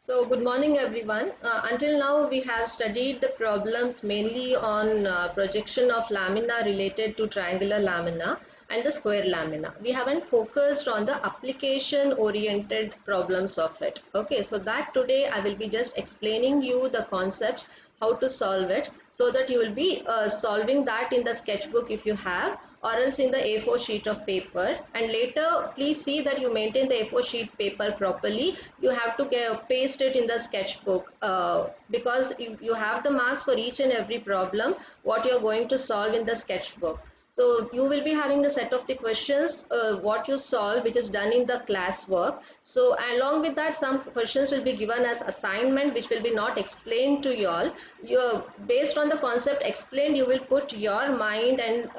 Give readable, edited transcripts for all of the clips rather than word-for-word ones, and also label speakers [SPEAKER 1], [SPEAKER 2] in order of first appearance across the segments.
[SPEAKER 1] So, good morning, everyone. Until now, we have studied the problems mainly on projection of lamina related to triangular lamina and the square lamina. We haven't focused on the application oriented problems of it. Okay, so that today I will be just explaining you the concepts, how to solve it, so that you will be solving that in the sketchbook if you have, or else in the A4 sheet of paper. And later please see that you maintain the A4 sheet paper properly. You have to paste it in the sketchbook because you have the marks for each and every problem what you are going to solve in the sketchbook. So you will be having the set of the questions what you solve, which is done in the class work. So along with that, some questions will be given as assignment, which will be not explained to you all. You, based on the concept explained, you will put your mind and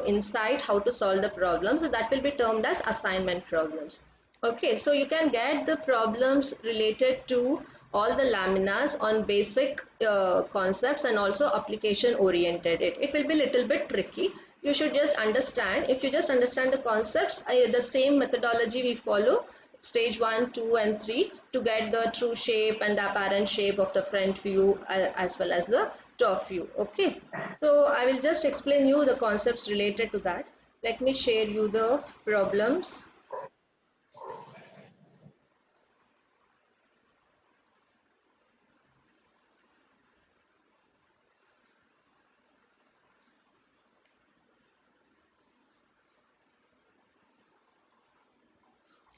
[SPEAKER 1] insight how to solve the problem. So that will be termed as assignment problems. Okay, so you can get the problems related to all the laminas on basic concepts and also application oriented. It will be little bit tricky. You should just understand. If you just understand the concepts, the same methodology we follow, stage 1, 2 and 3, to get the true shape and the apparent shape of the front view as well as the top view. Okay, so I will just explain you the concepts related to that. Let me share you the problems.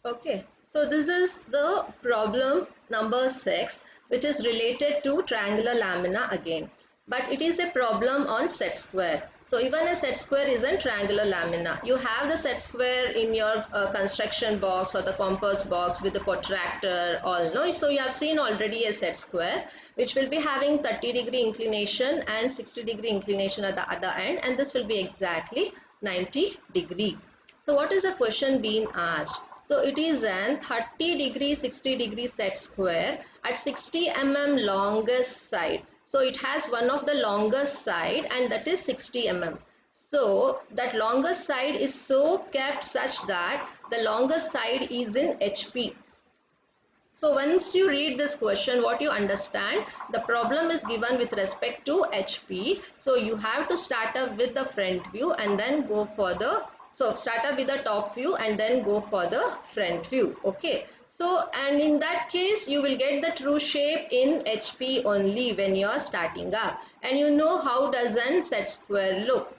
[SPEAKER 1] Okay, so this is the problem number 6, which is related to triangular lamina again. But it is a problem on set square. So even a set square is a triangular lamina. You have the set square in your construction box or the compass box with the protractor, all no. So you have seen already a set square which will be having 30-degree inclination and 60-degree inclination at the other end, and this will be exactly 90-degree. So what is the question being asked? So it is an 30-degree, 60-degree set square at 60 mm longest side. So it has one of the longest side, and that is 60 mm. So that longest side is so kept such that the longest side is in HP. So once you read this question, what you understand, the problem is given with respect to HP. So you have to start up with the front view and then go for the, so start up with the top view and then go for the front view. Okay. So, and in that case, you will get the true shape in HP only when you are starting up. And you know how does an set square look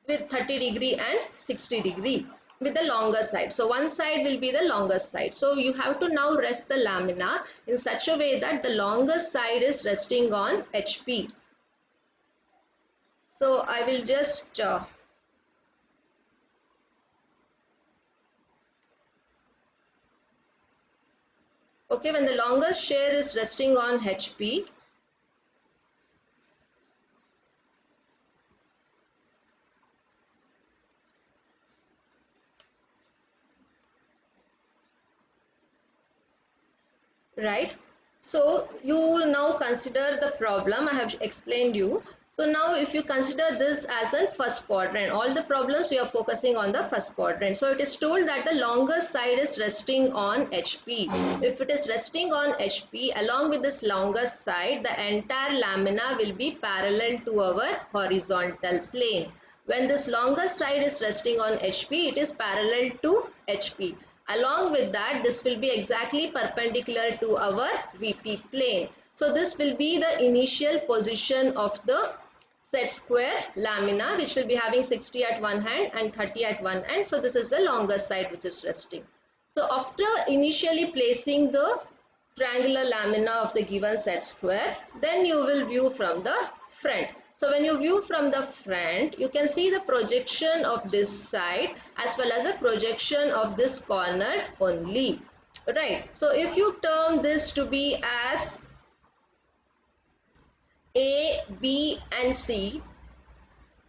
[SPEAKER 1] with 30-degree and 60-degree with the longer side. So one side will be the longest side. So you have to now rest the lamina in such a way that the longest side is resting on HP. So I will just okay, when the longest share is resting on HP, right? So you will now consider the problem I have explained you. So now if you consider this as a first quadrant, all the problems we are focusing on the first quadrant. So it is told that the longest side is resting on HP. If it is resting on HP, along with this longest side, the entire lamina will be parallel to our horizontal plane. When this longest side is resting on HP, it is parallel to HP. Along with that, this will be exactly perpendicular to our VP plane. So this will be the initial position of the set square lamina, which will be having 60 at one hand and 30 at one end. So this is the longest side which is resting. So after initially placing the triangular lamina of the given set square, then you will view from the front. So when you view from the front, you can see the projection of this side as well as the projection of this corner only, right? So if you term this to be as A, B and C,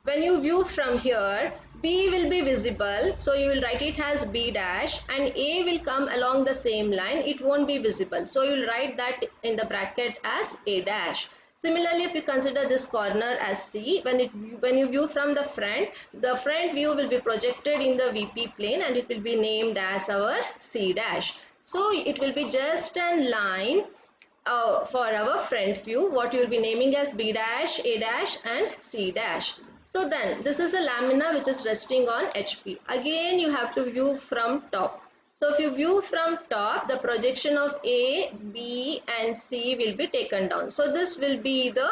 [SPEAKER 1] when you view from here, B will be visible, so you will write it as B dash, and A will come along the same line, it won't be visible, so you will write that in the bracket as A dash. Similarly, if you consider this corner as C, when you view from the front view will be projected in the VP plane and it will be named as our C dash. So it will be just a line for our front view, what you will be naming as B dash, A dash and C dash. So then this is a lamina which is resting on HP. Again you have to view from top. So if you view from top, the projection of A, B and C will be taken down. So this will be the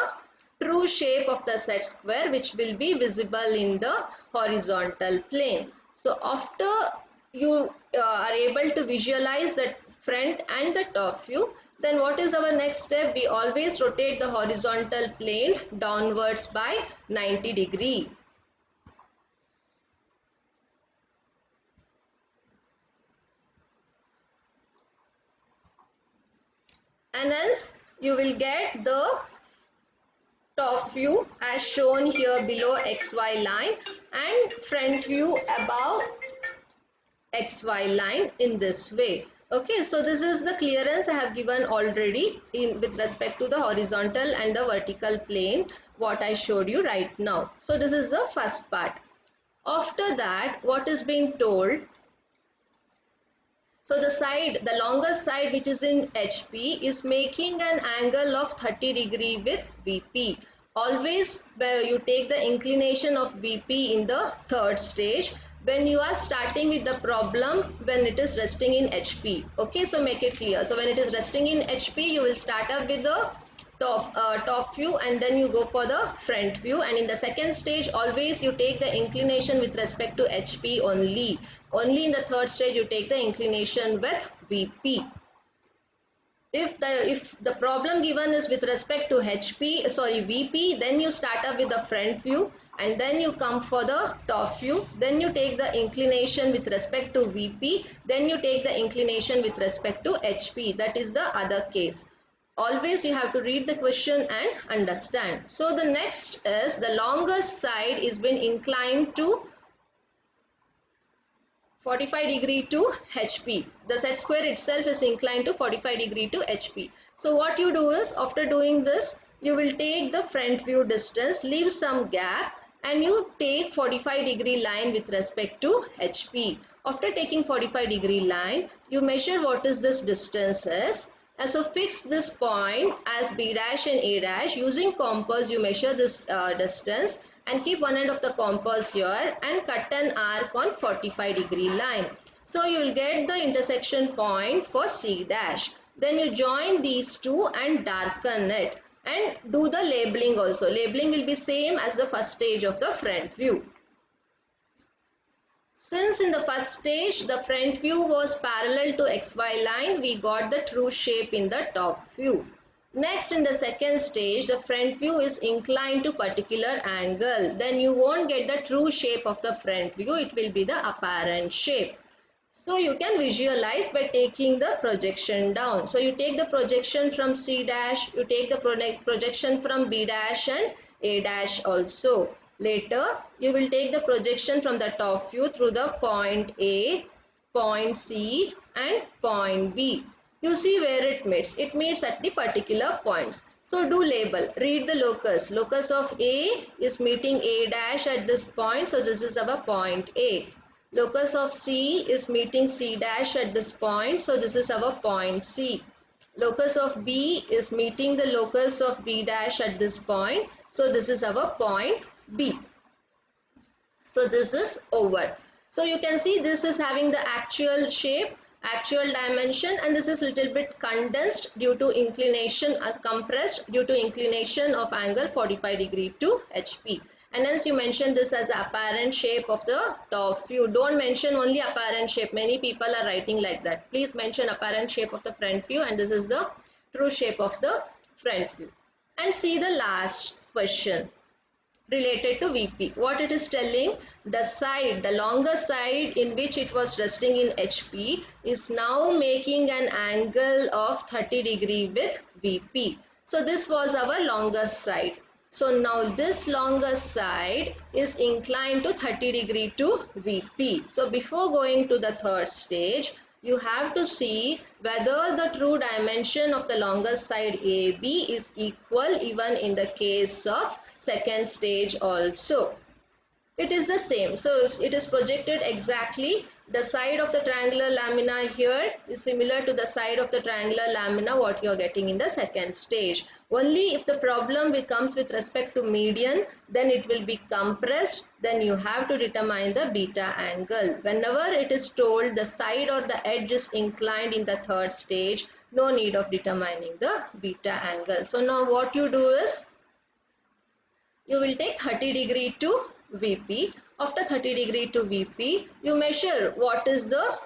[SPEAKER 1] true shape of the set square which will be visible in the horizontal plane. So after you are able to visualize the front and the top view, then what is our next step? We always rotate the horizontal plane downwards by 90 degree. And hence you will get the top view as shown here below XY line and front view above XY line in this way. Okay, so this is the clearance I have given already in with respect to the horizontal and the vertical plane what I showed you right now. So this is the first part. After that, what is being told? So the side, the longest side which is in HP is making an angle of 30 degree with VP. Always you take the inclination of VP in the third stage when you are starting with the problem when it is resting in HP. Okay, so make it clear. So when it is resting in HP, you will start up with the top view and then you go for the front view, and in the second stage always you take the inclination with respect to HP only in the third stage you take the inclination with VP. If the problem given is with respect to VP, then you start up with the front view and then you come for the top view, then you take the inclination with respect to VP, then you take the inclination with respect to HP. That is the other case. Always you have to read the question and understand. So the next is the longest side is been inclined to 45 degree to HP. The set square itself is inclined to 45 degree to HP. So what you do is, after doing this, you will take the front view distance, leave some gap and you take 45 degree line with respect to HP. After taking 45 degree line, you measure what is this distance is. And so fix this point as B dash and A dash. Using compass, you measure this distance and keep one end of the compass here and cut an arc on 45 degree line. So you will get the intersection point for C dash. Then you join these two and darken it and do the labeling also. Labeling will be same as the first stage of the front view. Since in the first stage the front view was parallel to XY line, we got the true shape in the top view. Next, in the second stage, the front view is inclined to particular angle. Then you won't get the true shape of the front view, it will be the apparent shape. So you can visualize by taking the projection down. So you take the projection from C dash, you take the projection from B dash and A dash also. Later, you will take the projection from the top view through the point A, point C and point B. You see where it meets. It meets at the particular points. So do label. Read the locus. Locus of A is meeting A dash at this point. So this is our point A. Locus of C is meeting C dash at this point. So this is our point C. Locus of B is meeting the locus of B dash at this point. So this is our point B. So this is over. So you can see this is having the actual shape, actual dimension, and this is little bit condensed due to inclination, as compressed due to inclination of angle 45 degree to HP. And hence you mention this as the apparent shape of the top view. Don't mention only apparent shape. Many people are writing like that. Please mention apparent shape of the front view, and this is the true shape of the front view. And see the last question related to VP. What it is telling, the side, the longer side in which it was resting in HP is now making an angle of 30 degree with VP. So this was our longest side. So now this longest side is inclined to 30 degree to VP. So before going to the third stage, you have to see whether the true dimension of the longest side AB is equal even in the case of second stage also. It is the same. So it is projected exactly. The side of the triangular lamina here is similar to the side of the triangular lamina what you are getting in the second stage. Only if the problem becomes with respect to median, then it will be compressed. Then you have to determine the beta angle. Whenever it is told the side or the edge is inclined in the third stage, no need of determining the beta angle. So now what you do is, you will take 30° to VP. After 30° to VP, you measure what is the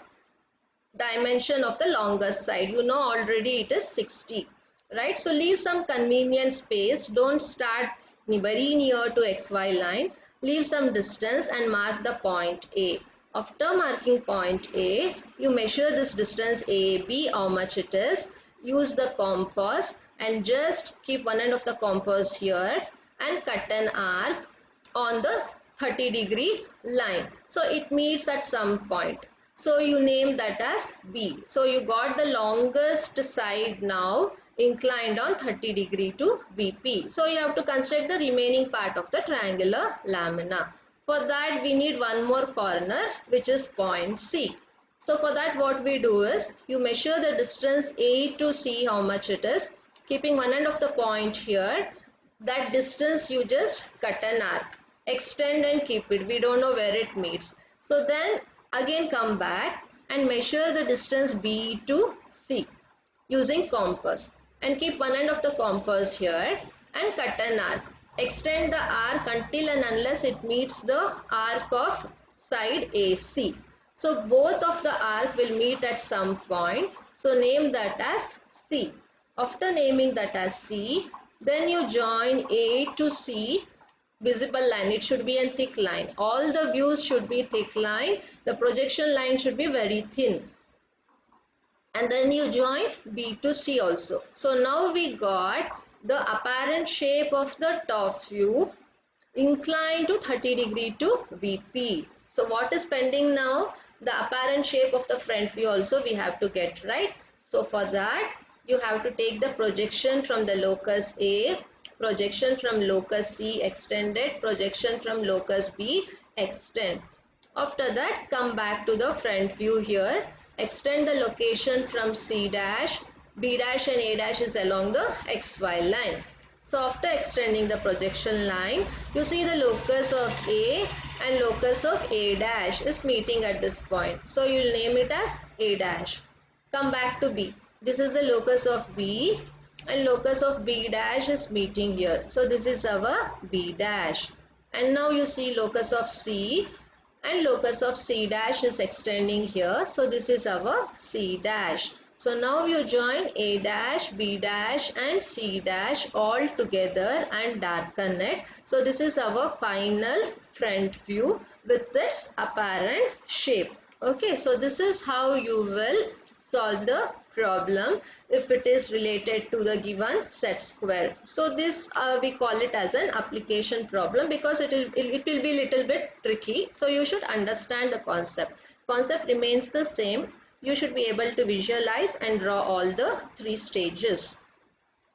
[SPEAKER 1] dimension of the longest side. You know already it is 60, right? So leave some convenient space. Don't start very near to XY line. Leave some distance and mark the point A. After marking point A, you measure this distance AB, how much it is. Use the compass and just keep one end of the compass here and cut an arc on the 30° line. So it meets at some point. So you name that as B. So you got the longest side now inclined on 30° to VP. So you have to construct the remaining part of the triangular lamina. For that we need one more corner, which is point C. So for that what we do is, you measure the distance A to C, how much it is. Keeping one end of the point here, that distance you just cut an arc, extend and keep it. We don't know where it meets. So then again come back and measure the distance B to C using compass and keep one end of the compass here and cut an arc. Extend the arc until and unless it meets the arc of side AC. So both of the arc will meet at some point. So name that as C. After naming that as C, then you join A to C visible line. It should be a thick line. All the views should be thick line. The projection line should be very thin. And then you join B to C also. So now we got the apparent shape of the top view inclined to 30° to VP. So what is pending now? The apparent shape of the front view also we have to get, right? So for that you have to take the projection from the locus A, projection from locus C extended, projection from locus B extend. After that come back to the front view here, extend the location from C dash, B dash and A dash is along the XY line. So after extending the projection line, you see the locus of A and locus of A dash is meeting at this point. So you will name it as A dash. Come back to B. This is the locus of B and locus of B dash is meeting here. So this is our B dash. And now you see locus of C and locus of C dash is extending here. So this is our C dash. So now you join A dash, B dash and C dash all together and darken it. So this is our final front view with its apparent shape. Okay, so this is how you will solve the problem if it is related to the given set square. So this we call it as an application problem because it will be little bit tricky. So you should understand the concept. Concept remains the same. You should be able to visualize and draw all the three stages.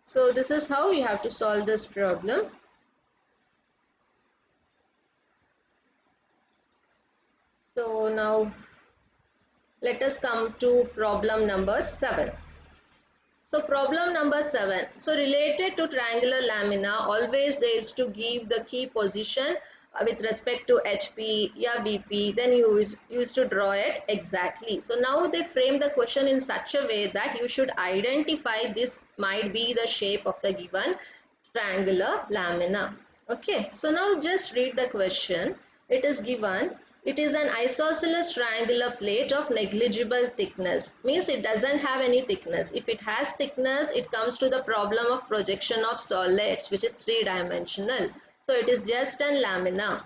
[SPEAKER 1] So this is how you have to solve this problem. So now let us come to problem number 7. So problem number 7. So related to triangular lamina, always there is to give the key position with respect to HP, yeah, VP, then you used to draw it exactly. So now they frame the question in such a way that you should identify this might be the shape of the given triangular lamina. Okay, so now just read the question. It is given, it is an isosceles triangular plate of negligible thickness. Means it doesn't have any thickness. If it has thickness, it comes to the problem of projection of solids, which is three-dimensional. So it is just an lamina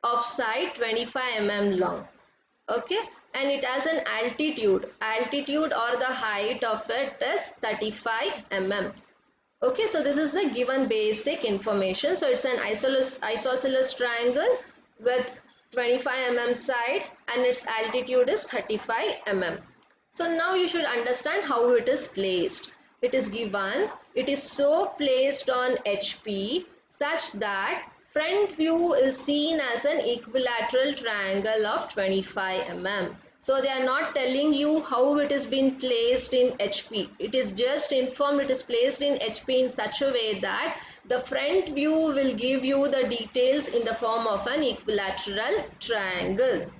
[SPEAKER 1] of side 25 mm long. Okay, and it has an altitude or the height of it is 35 mm. Okay, so this is the given basic information. So it's an isosceles triangle with 25 mm side and its altitude is 35 mm. So now you should understand how it is placed. It is given, it is so placed on HP such that front view is seen as an equilateral triangle of 25 mm. So they are not telling you how it is being placed in HP. It is just informed it is placed in HP in such a way that the front view will give you the details in the form of an equilateral triangle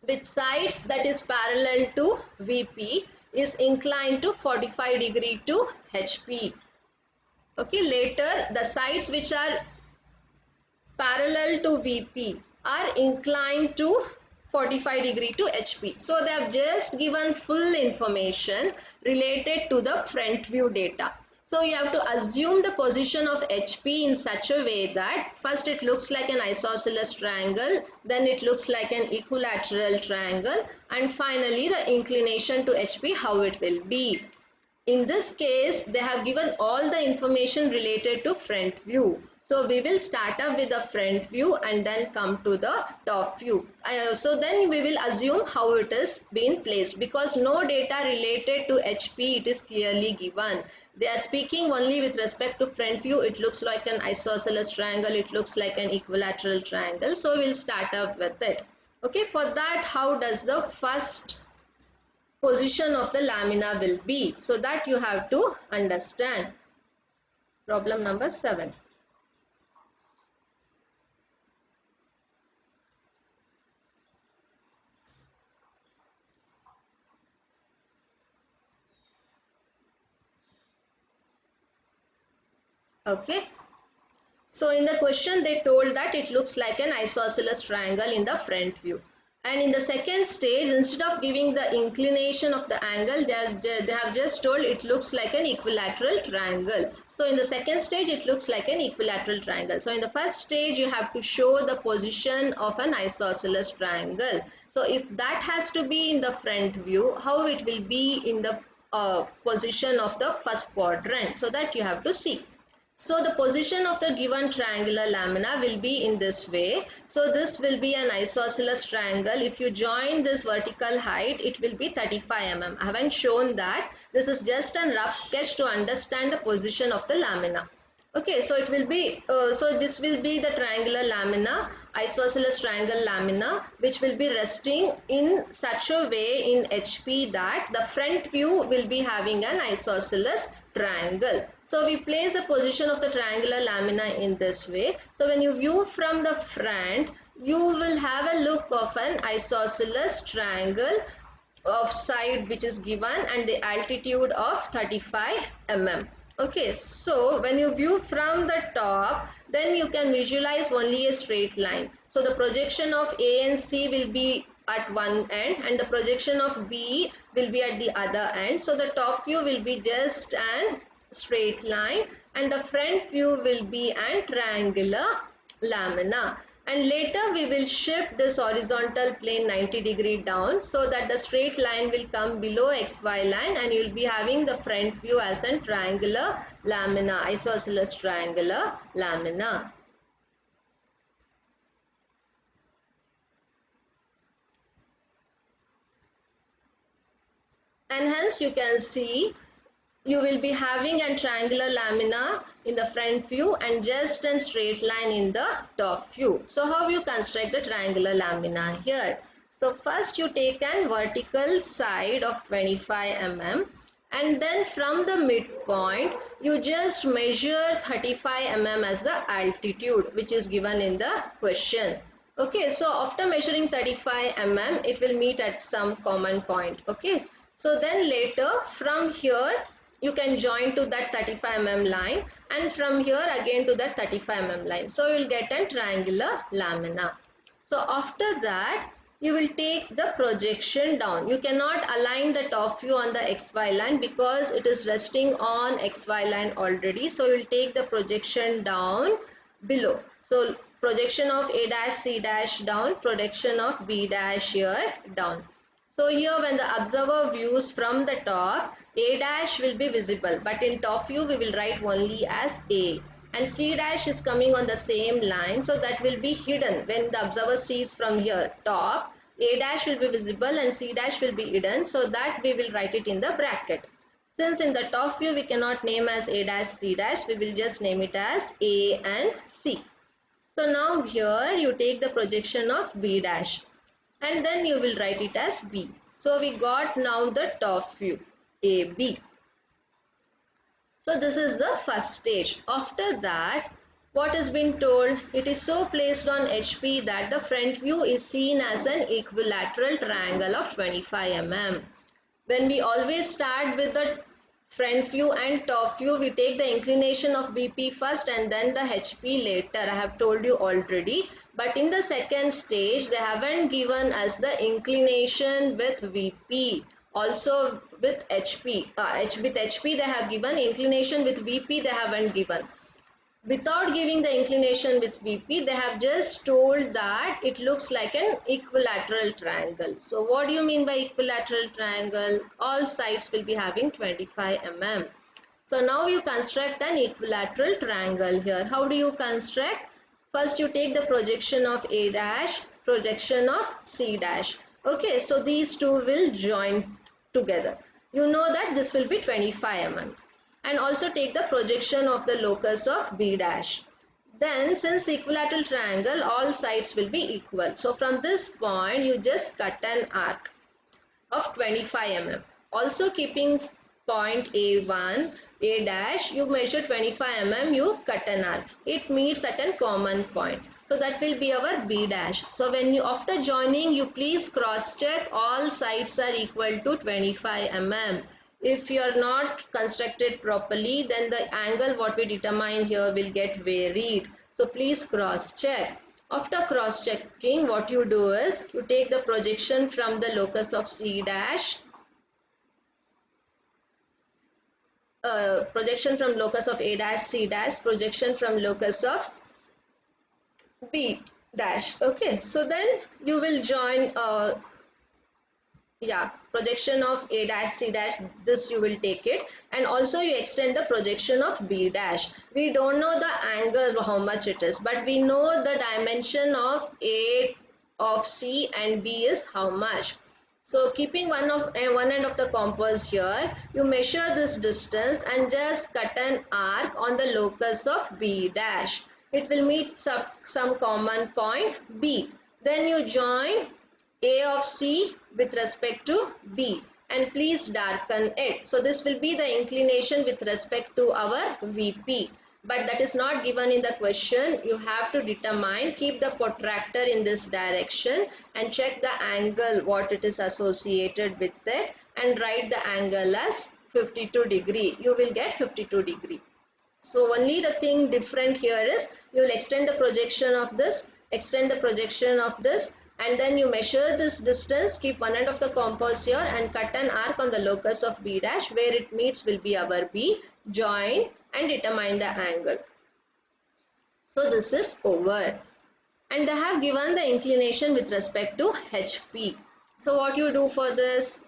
[SPEAKER 1] with sides that is parallel to VP is inclined to 45 degree to HP. Okay, later the sides which are parallel to VP are inclined to 45 degree to HP. So they have just given full information related to the front view data. So you have to assume the position of HP in such a way that first it looks like an isosceles triangle, then it looks like an equilateral triangle, and finally the inclination to HP, how it will be. In this case, they have given all the information related to front view. So we will start up with the front view and then come to the top view. So then we will assume how it is being placed, because no data related to HP it is clearly given. They are speaking only with respect to front view. It looks like an isosceles triangle. It looks like an equilateral triangle. So we'll start up with it. Okay, for that, how does the first position of the lamina will be? So that you have to understand. Problem number 7. Okay. So in the question they told that it looks like an isosceles triangle in the front view. And in the second stage, instead of giving the inclination of the angle, they have just told it looks like an equilateral triangle. So in the second stage, it looks like an equilateral triangle. So in the first stage, you have to show the position of an isosceles triangle. So if that has to be in the front view, how it will be in the position of the first quadrant? So that you have to see. So the position of the given triangular lamina will be in this way. So this will be an isosceles triangle. If you join this vertical height, it will be 35 mm. I haven't shown that. This is just a rough sketch to understand the position of the lamina. Okay, so it will be, so this will be the triangular lamina, isosceles triangle lamina, which will be resting in such a way in HP that the front view will be having an isosceles triangle. So we place the position of the triangular lamina in this way. So when you view from the front, you will have a look of an isosceles triangle of side which is given and the altitude of 35 mm. Okay, so when you view from the top, then you can visualize only a straight line. So the projection of A and C will be at one end and the projection of B will be at the other end. So the top view will be just an straight line and the front view will be an triangular lamina. And later we will shift this horizontal plane 90 degree down so that the straight line will come below XY line and you will be having the front view as a triangular lamina, isosceles triangular lamina. And hence you can see you will be having a triangular lamina in the front view and just a straight line in the top view. So how you construct the triangular lamina here? So first you take a vertical side of 25 mm and then from the midpoint you just measure 35 mm as the altitude which is given in the question. Okay, so after measuring 35 mm it will meet at some common point. Okay, so then later from here you can join to that 35 mm line and from here again to that 35 mm line. So you will get a triangular lamina. So after that you will take the projection down. You cannot align the top view on the XY line because it is resting on XY line already. So you will take the projection down below. So projection of A dash C dash down, projection of B dash here down. So here when the observer views from the top, A dash will be visible, but in top view we will write only as A. And C dash is coming on the same line, so that will be hidden. When the observer sees from here top, A dash will be visible and C dash will be hidden, so that we will write it in the bracket. Since in the top view we cannot name as A dash C dash, we will just name it as A and C. So now here you take the projection of B dash and then you will write it as B. So we got now the top view AB. So this is the first stage. After that, what has been told? It is so placed on HP that the front view is seen as an equilateral triangle of 25 mm. When we always start with the front view and top view, we take the inclination of BP first and then the HP later. I have told you already. But in the second stage, they haven't given us the inclination with VP. Also with HP. With HP they have given, inclination with VP they haven't given. Without giving the inclination with VP, they have just told that it looks like an equilateral triangle. So what do you mean by equilateral triangle? All sides will be having 25 mm. So now you construct an equilateral triangle here. How do you construct? First you take the projection of A dash, projection of C dash. Okay, so these two will join together. You know that this will be 25 mm. And also take the projection of the locus of B dash. Then since equilateral triangle, all sides will be equal. So from this point, you just cut an arc of 25 mm. Also keeping point A1, A dash, you measure 25 mm, you cut an arc. It meets at a common point. So that will be our B dash. So when you, after joining, you please cross check all sides are equal to 25 mm. If you are not constructed properly, then the angle what we determine here will get varied. So please cross check. After cross checking, what you do is you take the projection from the locus of C dash, projection from locus of A dash, C dash, projection from locus of B dash. Okay, so then you will join projection of A dash, C dash, this you will take it, and also you extend the projection of B dash. We don't know the angle how much it is, but we know the dimension of A, of C and B is how much. So keeping one end of the compass here, you measure this distance and just cut an arc on the locus of B dash. It will meet some common point B. Then you join A of C with respect to B and please darken it. So this will be the inclination with respect to our VP. But that is not given in the question. You have to determine, keep the protractor in this direction and check the angle what it is associated with it and write the angle as 52 degree. You will get 52 degree. So only the thing different here is you will extend the projection of this, extend the projection of this, and then you measure this distance, keep one end of the compass here and cut an arc on the locus of B dash, where it meets will be our B, join and determine the angle. So this is over. And they have given the inclination with respect to HP. So what you do for this?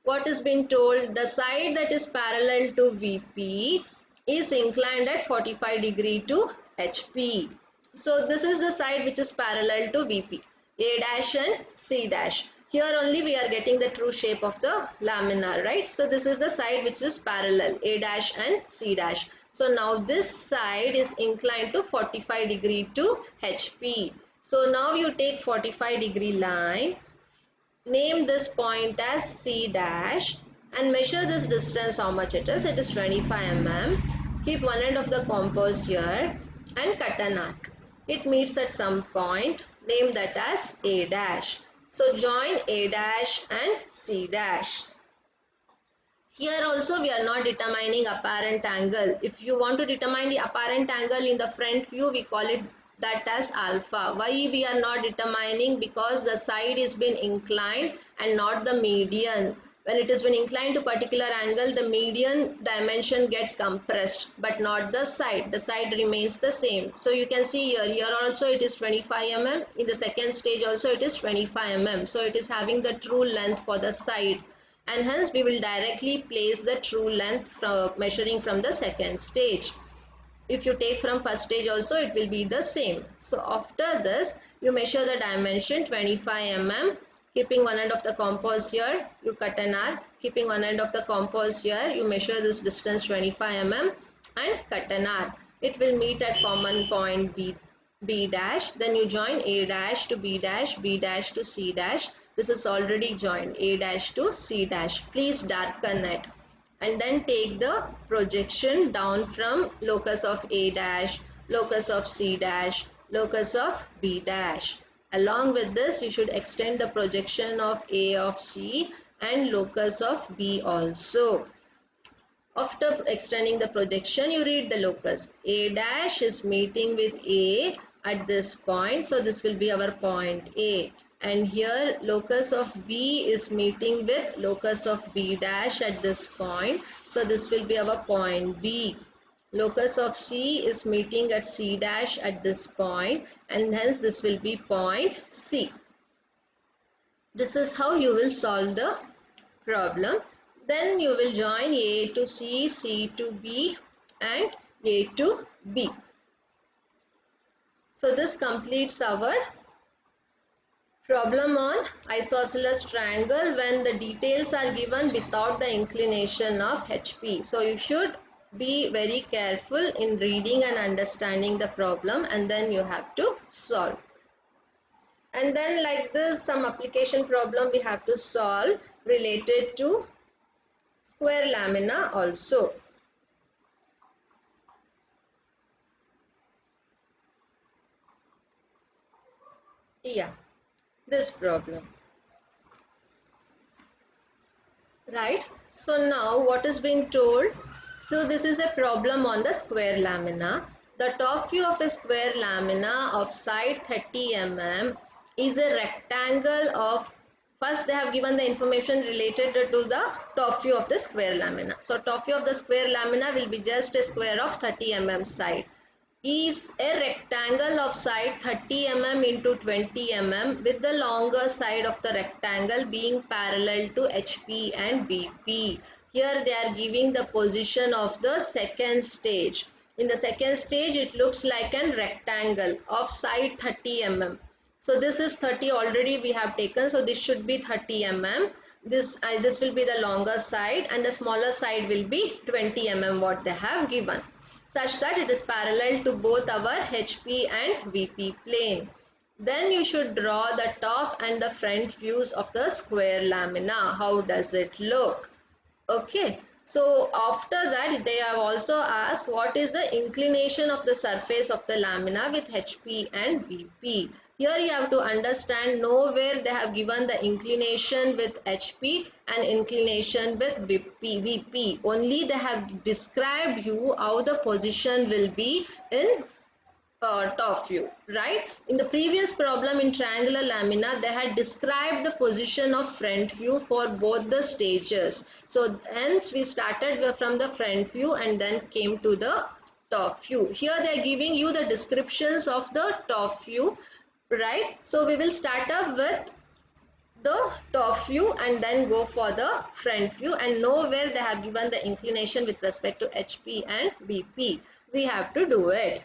[SPEAKER 1] What is being told? The side that is parallel to VP is inclined at 45 degree to HP. So this is the side which is parallel to VP. A dash and C dash. Here only we are getting the true shape of the laminar, right? So this is the side which is parallel, A dash and C dash. So now this side is inclined to 45 degree to HP. So now you take 45 degree line, name this point as C dash and measure this distance how much it is. It is 25 mm. Keep one end of the compass here and cut an arc. It meets at some point, name that as A dash. So join A dash and C dash. Here also we are not determining apparent angle. If you want to determine the apparent angle in the front view, we call it that as alpha. Why we are not determining? Because the side is been inclined and not the median. When it has been inclined to particular angle, the median dimension get compressed, but not the side. The side remains the same. So you can see here also it is 25 mm. In the second stage also it is 25 mm. So it is having the true length for the side. And hence we will directly place the true length from measuring from the second stage. If you take from first stage also it will be the same. So after this you measure the dimension 25 mm, Keeping one end of the compas here, you cut an arc. Keeping one end of the compas here, you measure this distance 25 mm and cut an arc. It will meet at common point B dash. Then you join A dash to B dash, B dash to C dash. This is already joined, A dash to C dash. Please darken it. And then take the projection down from locus of A dash, locus of C dash, locus of B dash. Along with this, you should extend the projection of A of C and locus of B also. After extending the projection, you read the locus. A dash is meeting with A at this point, so this will be our point A. And here locus of B is meeting with locus of B dash at this point, so this will be our point B. Locus of C is meeting at C dash at this point, and hence this will be point C. This is how you will solve the problem. Then you will join A to C, C to B and A to B. So this completes our problem on isosceles triangle when the details are given without the inclination of HP. So you should be very careful in reading and understanding the problem, and then you have to solve. And then like this, some application problem we have to solve related to square lamina also. Yeah, this problem. Right. So now what is being told? So this is a problem on the square lamina. The top view of a square lamina of side 30 mm is a rectangle of, first they have given the information related to the top view of the square lamina. So top view of the square lamina will be just a square of 30 mm side. Is a rectangle of side 30 mm into 20 mm with the longer side of the rectangle being parallel to HP and BP. Here they are giving the position of the second stage. In the second stage, it looks like a rectangle of side 30 mm. So this is 30 already we have taken, so this should be 30 mm. This will be the longer side, and the smaller side will be 20 mm what they have given, such that it is parallel to both our HP and VP plane. Then you should draw the top and the front views of the square lamina. How does it look? Okay, so after that they have also asked what is the inclination of the surface of the lamina with HP and VP. Here you have to understand, nowhere they have given the inclination with HP and inclination with VP. Only they have described you how the position will be in top view, right? In the previous problem in triangular lamina, they had described the position of front view for both the stages. So hence we started from the front view and then came to the top view. Here they are giving you the descriptions of the top view, right? So we will start up with the top view and then go for the front view, and nowhere they have given the inclination with respect to HP and BP. We have to do it.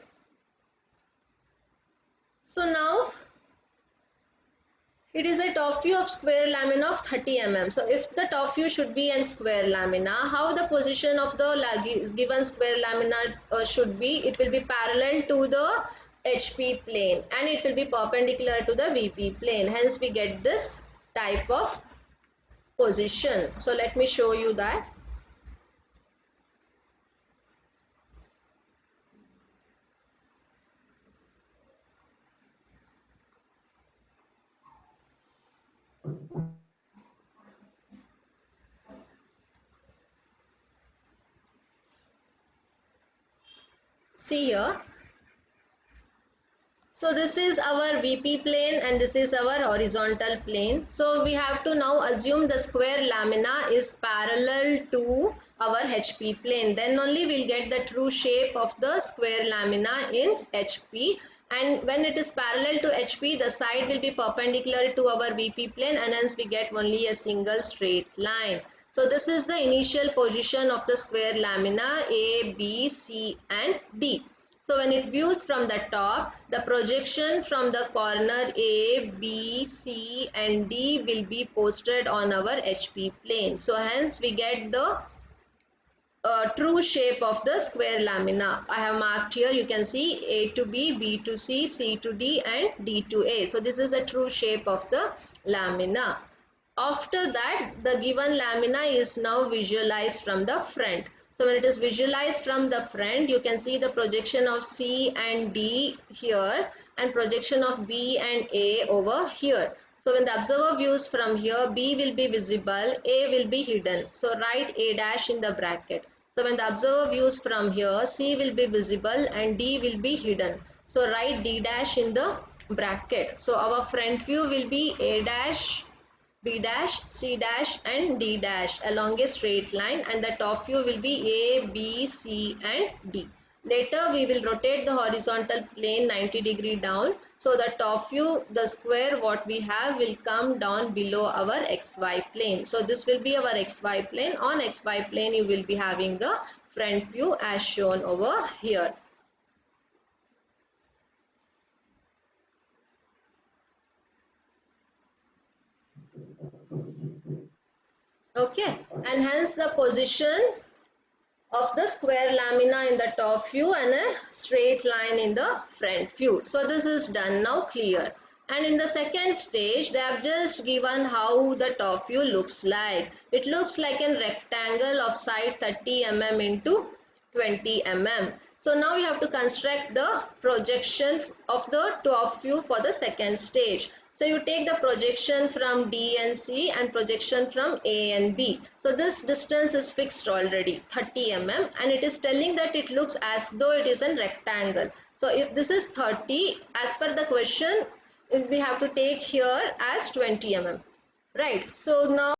[SPEAKER 1] So now it is a top view of square lamina of 30 mm. So if the top view should be in square lamina, how the position of the given square lamina should be? It will be parallel to the HP plane and it will be perpendicular to the VP plane. Hence we get this type of position. So let me show you that. See here. So this is our VP plane and this is our horizontal plane. So we have to now assume the square lamina is parallel to our HP plane. Then only we'll get the true shape of the square lamina in HP. And when it is parallel to HP, the side will be perpendicular to our VP plane, and hence we get only a single straight line. So this is the initial position of the square lamina A, B, C and D. So when it views from the top, the projection from the corner A, B, C and D will be posted on our HP plane. So hence we get the true shape of the square lamina. I have marked here, you can see A to B, B to C, C to D and D to A. So this is a true shape of the lamina. After that, the given lamina is now visualized from the front. So when it is visualized from the front, you can see the projection of C and D here and projection of B and A over here. So when the observer views from here, B will be visible, A will be hidden. So write A dash in the bracket. So when the observer views from here, C will be visible and D will be hidden. So write D dash in the bracket. So our front view will be A dash, B dash, C dash and D dash along a straight line, and the top view will be A, B, C and D. Later we will rotate the horizontal plane 90° down. So the top view, the square what we have will come down below our XY plane. So this will be our XY plane. On XY plane you will be having the front view as shown over here. Okay, and hence the position of the square lamina in the top view and a straight line in the front view. So this is done now, clear. And in the second stage, they have just given how the top view looks like. It looks like a rectangle of side 30 mm into 20 mm. So now you have to construct the projection of the top view for the second stage. So you take the projection from D and C and projection from A and B. So this distance is fixed already, 30 mm, and it is telling that it looks as though it is a rectangle. So if this is 30, as per the question, we have to take here as 20 mm. Right. So now